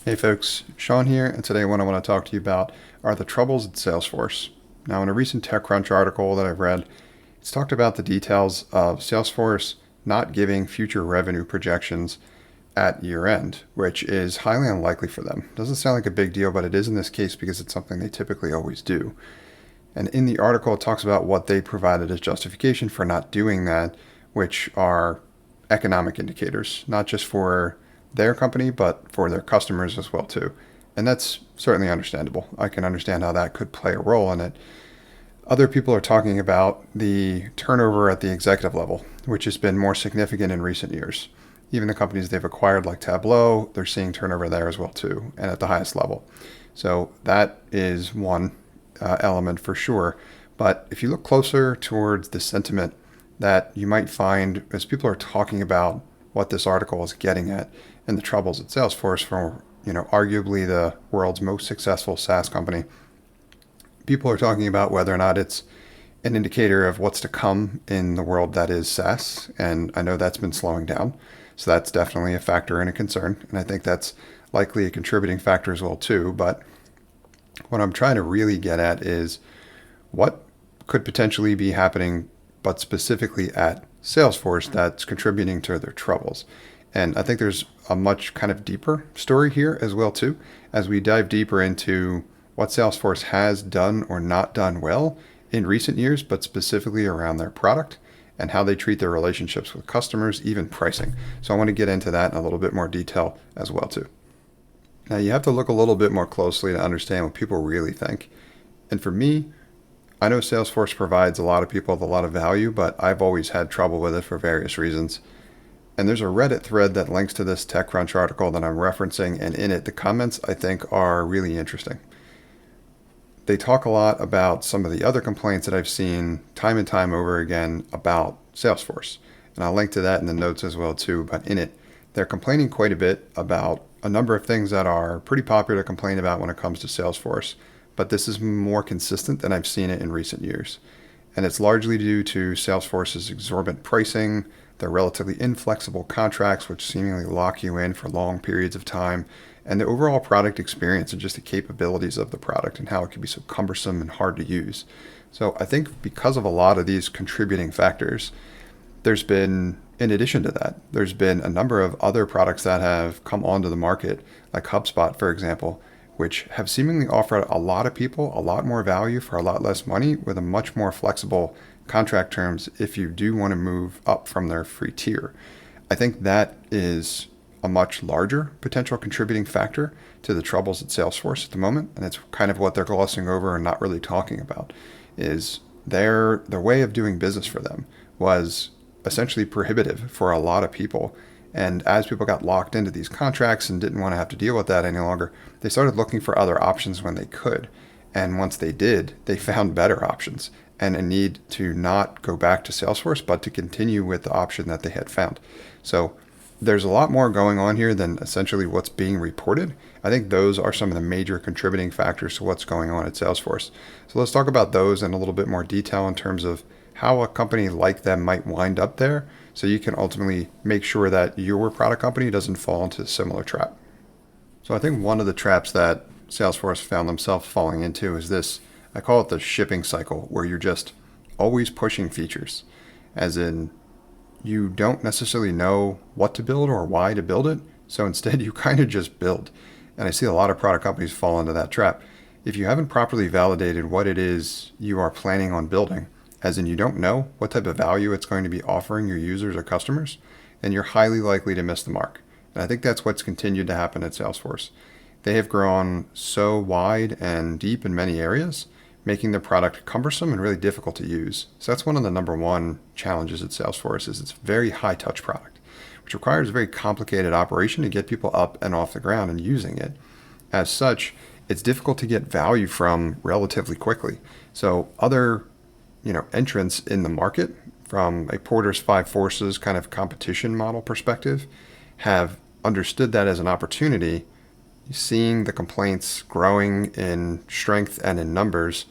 Hey folks, Sean here, and today what I want to talk to you about are the troubles at Salesforce. Now, in a recent TechCrunch article that I've read, it's talked about the details of Salesforce not giving future revenue projections at year end, which is highly unlikely for them. Doesn't sound like a big deal, but it is in this case because it's something they typically always do. And in the article, it talks about what they provided as justification for not doing that, which are economic indicators, not just for their company, but for their customers as well too. And that's certainly understandable. I can understand how that could play a role in it. Other people are talking about the turnover at the executive level, which has been more significant in recent years. Even the companies they've acquired like Tableau, they're seeing turnover there as well too, and at the highest level. So that is one element for sure. But if you look closer towards the sentiment that you might find as people are talking about what this article is getting at and the troubles at Salesforce for, arguably the world's most successful SaaS company, people are talking about whether or not it's an indicator of what's to come in the world that is SaaS. And I know that's been slowing down. So that's definitely a factor and a concern. And I think that's likely a contributing factor as well too. But what I'm trying to really get at is what could potentially be happening, but specifically at Salesforce, that's contributing to their troubles. And I think there's a much kind of deeper story here as well too, as we dive deeper into what Salesforce has done or not done well in recent years, but specifically around their product and how they treat their relationships with customers, even pricing. So I want to get into that in a little bit more detail as well too. Now you have to look a little bit more closely to understand what people really think. And for me, I know Salesforce provides a lot of people with a lot of value, but I've always had trouble with it for various reasons. And there's a Reddit thread that links to this TechCrunch article that I'm referencing, and in it, the comments I think are really interesting. They talk a lot about some of the other complaints that I've seen time and time over again about Salesforce. And I'll link to that in the notes as well too, but in it, they're complaining quite a bit about a number of things that are pretty popular to complain about when it comes to Salesforce, but this is more consistent than I've seen it in recent years. And it's largely due to Salesforce's exorbitant pricing, their relatively inflexible contracts, which seemingly lock you in for long periods of time, and the overall product experience and just the capabilities of the product and how it can be so cumbersome and hard to use. So I think because of a lot of these contributing factors, there's been, in addition to that, there's been a number of other products that have come onto the market, like HubSpot, for example, which have seemingly offered a lot of people a lot more value for a lot less money with a much more flexible contract terms if you do want to move up from their free tier. I think that is a much larger potential contributing factor to the troubles at Salesforce at the moment, and it's kind of what they're glossing over and not really talking about, is their way of doing business for them was essentially prohibitive for a lot of people. And as people got locked into these contracts and didn't want to have to deal with that any longer, they started looking for other options when they could. And once they did, they found better options and a need to not go back to Salesforce, but to continue with the option that they had found. So there's a lot more going on here than essentially what's being reported. I think those are some of the major contributing factors to what's going on at Salesforce. So let's talk about those in a little bit more detail in terms of how a company like them might wind up there, so you can ultimately make sure that your product company doesn't fall into a similar trap. So I think one of the traps that Salesforce found themselves falling into is this, I call it the shipping cycle, where you're just always pushing features, as in you don't necessarily know what to build or why to build it. So instead you kind of just build. And I see a lot of product companies fall into that trap. If you haven't properly validated what it is you are planning on building, as in you don't know what type of value it's going to be offering your users or customers, then you're highly likely to miss the mark. And I think that's what's continued to happen at Salesforce. They have grown so wide and deep in many areas, making their product cumbersome and really difficult to use. So that's one of the number one challenges at Salesforce, is it's a very high touch product, which requires a very complicated operation to get people up and off the ground and using it. As such, it's difficult to get value from relatively quickly. So other entrants in the market from a Porter's Five Forces kind of competition model perspective have understood that as an opportunity, seeing the complaints growing in strength and in numbers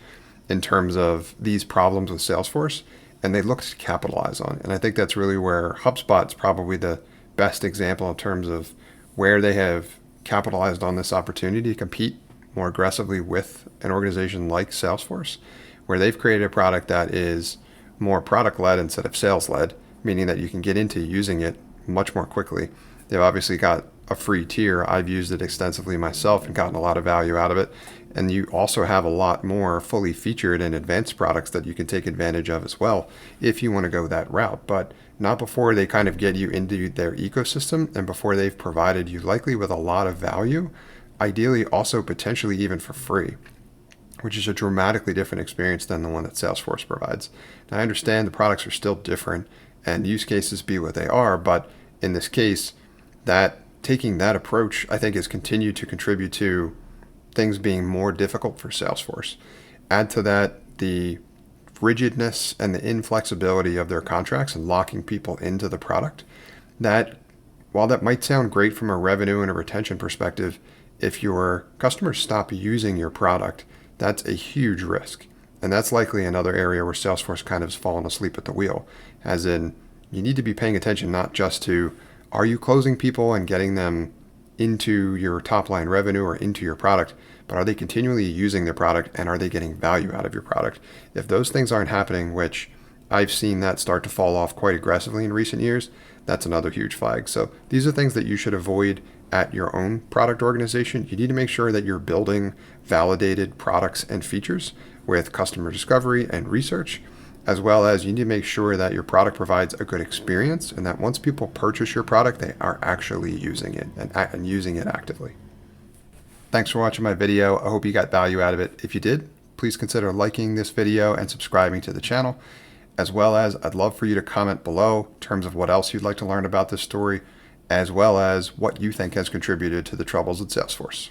in terms of these problems with Salesforce, and they look to capitalize on it. And I think that's really where HubSpot's probably the best example in terms of where they have capitalized on this opportunity to compete more aggressively with an organization like Salesforce, where they've created a product that is more product-led instead of sales-led, meaning that you can get into using it much more quickly. They've obviously got a free tier. I've used it extensively myself and gotten a lot of value out of it. And you also have a lot more fully featured and advanced products that you can take advantage of as well if you want to go that route. But not before they kind of get you into their ecosystem and before they've provided you likely with a lot of value, ideally also potentially even for free, which is a dramatically different experience than the one that Salesforce provides. Now, I understand the products are still different and use cases be what they are, but in this case, that taking that approach, I think, has continued to contribute to things being more difficult for Salesforce. Add to that the rigidness and the inflexibility of their contracts and locking people into the product. That, while that might sound great from a revenue and a retention perspective, if your customers stop using your product, that's a huge risk. And that's likely another area where Salesforce kind of has fallen asleep at the wheel, as in you need to be paying attention not just to, are you closing people and getting them into your top line revenue or into your product, but are they continually using their product and are they getting value out of your product? If those things aren't happening, which I've seen that start to fall off quite aggressively in recent years, that's another huge flag. So these are things that you should avoid at your own product organization. You need to make sure that you're building validated products and features with customer discovery and research, as well as you need to make sure that your product provides a good experience and that once people purchase your product, they are actually using it and using it actively. Thanks for watching my video. I hope you got value out of it. If you did, please consider liking this video and subscribing to the channel, as well as I'd love for you to comment below in terms of what else you'd like to learn about this story, as well as what you think has contributed to the troubles at Salesforce.